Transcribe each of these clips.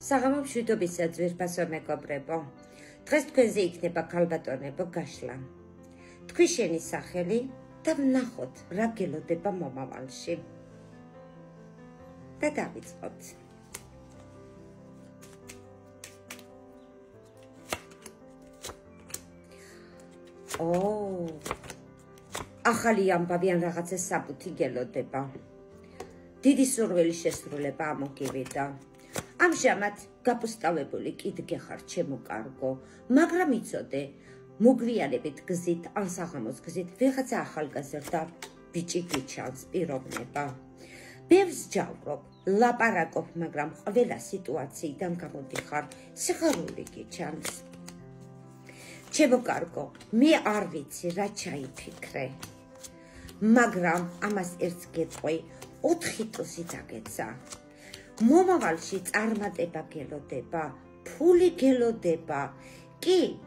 საღამო მშვიდობისა ძვირფასო მეგობრებო. დღეს თქვენზე იქნება ქალბატონებო გაშლა. თქვი შენი სახელი და ვნახოთ რა გელოდება მომავალში. და დავიწყოთ. ახალი ამბავი ან რაღაცა საბუთი გელოდება. დიდი სურვილი შესრულება ამოგივიდა. ამჟამად გაპოსტავებული კიდგე ხარ ჩემო კარგო, მაგრამ იცოდე, მოგვიანებით გზით ან საღამოს გზით ვიღაცა ახალგაზრდა ბიჭი გიჩანს პიროვნება. ბევრს ჯავრობ, ლაპარაკობ, მაგრამ ყველა სიტუაციიდან გამოდიხარ, სიხარული გიჩანს. ჩემო კარგო, მე არ ვიცი რა ჩაიფიქრე, მაგრამ ამას ერთს გეტყვი, 4 ტუსი დაგეცა. მომავალში წარმატება გელოდება, ფული გელოდება. კი,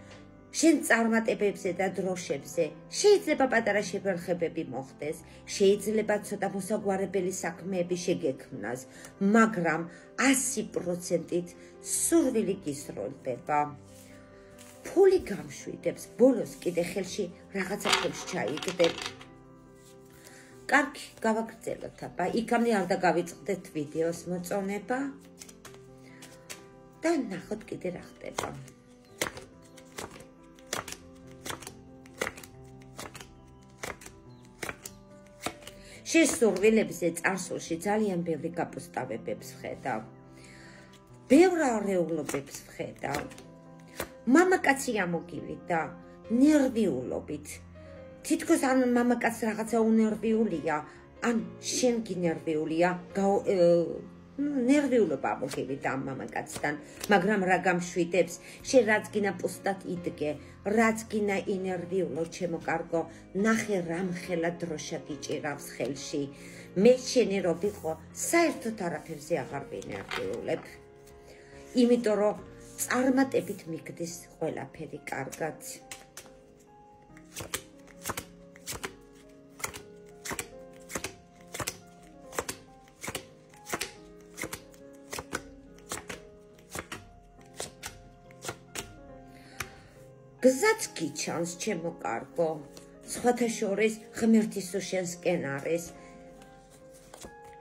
შენ წარმატებებზე და დროშებზე შეიძლება პატარა შეფერხებები მოხდეს, შეიძლება ცოტა მოსაგვარებელი საქმეები შეგექმნას, მაგრამ 100%-ით სურვილი გისროლდება. ფული გამშვიდებს, ბოლოს კიდე ხელში რაღაცა ფულს ჩაიგდებ. კარგი, გავაგრძელოთ აბა, იქამდე არ დაგავიწყდეთ ვიდეოს მოწონება და ნახოთ კიდე რა ხდება. შესურვილებზე წარსულში ძალიან ბევრი გაპოსტავებებს ვხედავ. ბევრ არეულობებს ვხედავ. მამაკაცი ამოგივიდა ნერვიულობით. თითქოს ან მამაკაც რაღაცა უნერვიულია, ან შენ გინერვიულია, ნერვიულობა ამოგივიდა ამ მამაკაცთან, მაგრამ რა გამშვიდებს, შენ რაც გინა პოსტად იდგე, რაც გინა ინერვიულო, ჩემო კარგო, ნახე რამხელა დროშა გიჭირავს ხელში. მე შენი რო ვიყო, საერთოდ არაფერზე აღარ ვინერვიულებ. იმიტომ რომ წარმატებით მიგდის ყველაფერი კარგად. გზაც გიჩანს, ჩემო კარგო, სხვათა შორის ღმერთის შენსკენ არის.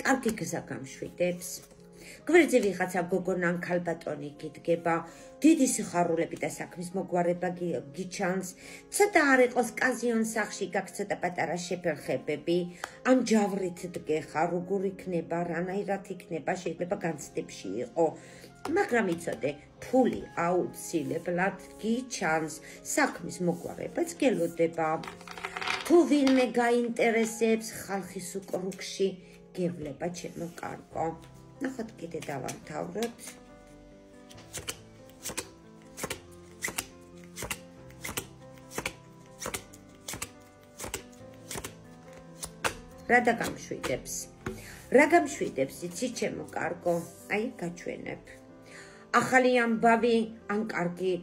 კარგი გზა გამშვიდებს. გვერდზე ვიღაცა გოგონა ან ქალბატონი გიდგება, დიდი სიხარულები და საქმის მოგვარება გიჩანს, ცოტა არ იყოს კაზიონ სახში გაქვს ცოტა პატარა შეფერხებები, ან ჯავრით დგეხა, როგორ იქნება, რანაირად იქნება, შეიძლება განცდებში იყო. მაგრამ იცოდე, ფული აუცილებლად გიჩანს, საქმის მოგვარებაც გელოდება. თუ ვინმე გაინტერესებს ხალხის უკრუგში, გევლება ჩემო კარგო. ნახოთ კიდე დავამთავროთ. რა დაგამშვიდებს? რა გამშვიდებს, იცი ჩემო კარგო? აი, გაჩვენებ. ახალი ამბავი, ან კარგი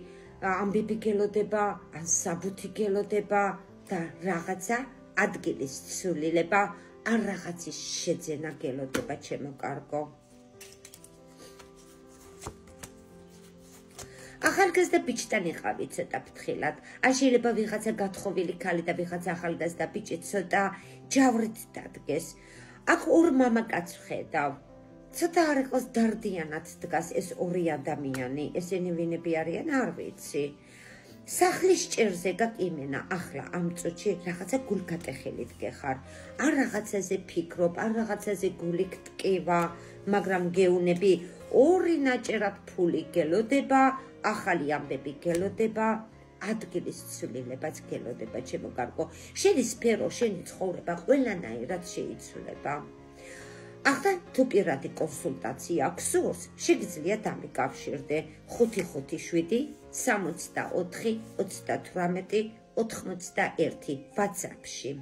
ამბები გელოდება, ან საბუთი გელოდება და რაღაცა ადგილის ცვლილება, ან რაღაცის შეძენა გელოდება, ჩემო კარგო. ახალგაზრდა ბიჭთან იყავი ცოტა ფრთხილად, ან შეიძლება ვიღაცა გათხოვილი ქალი და ვიღაცა ახალგაზრდა ბიჭი ცოტა ჯავრით დადგეს. აქ ორ მამაკაცს ვხედავ. ცოტა არ იყოს დარდიანად დგას ეს ორი ადამიანი, ესენი ვინები არიან, არ ვიცი. სახლის ჭერზე გაკიმენა, ახლა ამ წუთში რაღაცა გულგატეხილით გეხარ. არ რაღაცაზე ფიქრობ, არ რაღაცაზე გული გტკივა, მაგრამ გეუნები, ორი ნაჭერად ფული გელოდება, ახალი ამბები გელოდება, ადგილის ცვლილებაც გელოდება, ჩემო კარგო. შენი სფერო, შენი ცხოვრება ყველანაირად შეიცვლება. ახლა თუ პირადი კონსულტაცია აქვს სურს, შეგიძლია დამიკავშირდე 557 64 38 91 WhatsApp-ში.